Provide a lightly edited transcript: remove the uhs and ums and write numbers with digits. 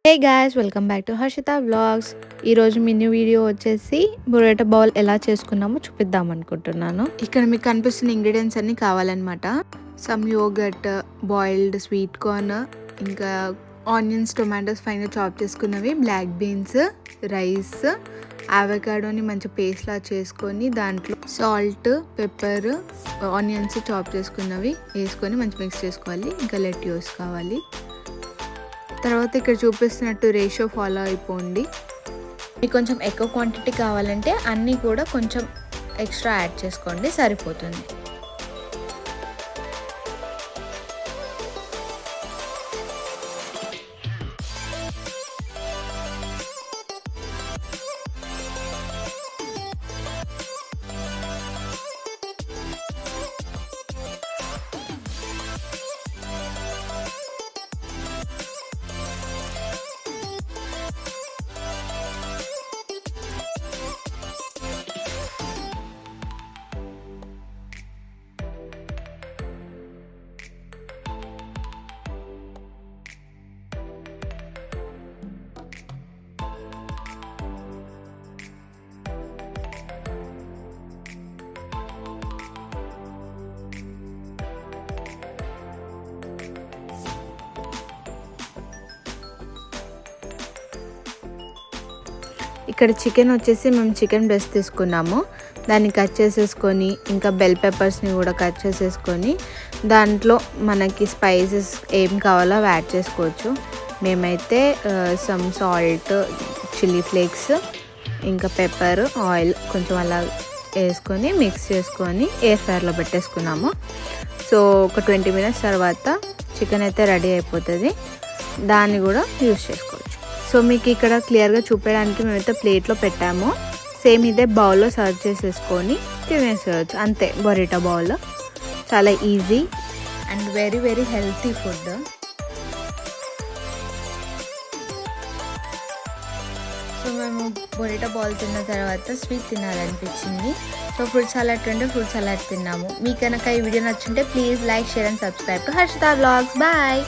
Hey guys, welcome back to Harshita vlogs. ఈరోజు mini video వచ్చేసి burrata bowl ఎలా చేసుకున్నామో చూపిద్దాం అనుకుంటున్నాను. ఇక్కడ మీకు కనిపిస్తున్న ఇంగ్రీడియంట్స్ అన్నీ కావాలన్నమాట. Some yogurt, boiled sweet corn, ఇంకా ఆనియన్స్, టొమాటోస్ ఫైన్గా చాప్ చేసుకున్నవి, బ్లాక్ బీన్స్, రైస్, అవకాడోని మంచి పేస్ట్ లా చేసుకొని దాంట్లో సాల్ట్, పెప్పర్, ఆనియన్స్ చాప్ చేసుకున్నవి వేసుకొని మంచి మిక్స్ చేసుకోవాలి. ఇంకా లెట్యూస్ కావాలి. తర్వాత ఇక్కడ చూపిస్తున్నట్టు రేషియో ఫాలో అయిపోండి. మీకు కొంచెం ఎక్కువ క్వాంటిటీ కావాలంటే అన్నీ కూడా కొంచెం ఎక్స్ట్రా యాడ్ చేసుకోండి, సరిపోతుంది. ఇక్కడ చికెన్ వచ్చేసి మేము చికెన్ బ్రెస్ట్ తీసుకున్నాము. దాన్ని కట్ చేసేసుకొని ఇంకా బెల్ పెప్పర్స్ని కూడా కట్ చేసేసుకొని దాంట్లో మనకి స్పైసెస్ ఏం కావాలో అవి యాడ్ చేసుకోవచ్చు. మేమైతే సమ్ సాల్ట్, చిల్లీ ఫ్లేక్స్, ఇంకా పెప్పర్, ఆయిల్ కొంచెం అలా వేసుకొని మిక్స్ చేసుకొని ఎయిర్ ఫ్రైయర్లో పెట్టేసుకున్నాము. సో ఒక 20 minutes తర్వాత చికెన్ అయితే రెడీ అయిపోతుంది. దాన్ని కూడా యూస్ చేసుకోవచ్చు. సో మీకు ఇక్కడ క్లియర్గా చూపించడానికి మేమైతే ప్లేట్లో పెట్టాము. సేమ్ ఇదే బౌల్లో సర్వ్ చేసేసుకొని తినేసేయచ్చు. అంతే, బొరాటో బౌల్. చాలా easy and very very healthy food. So మేము బొరాటో బౌల్ తిన్న తర్వాత స్వీట్ తినాలనిపించింది. సో ఫ్రూట్ సలాడ్ ఉంటే ఫ్రూట్ సలాడ్ తిన్నాము. మీకు కనుక ఈ వీడియో నచ్చుంటే please like, share and subscribe to Harshita vlogs. Bye.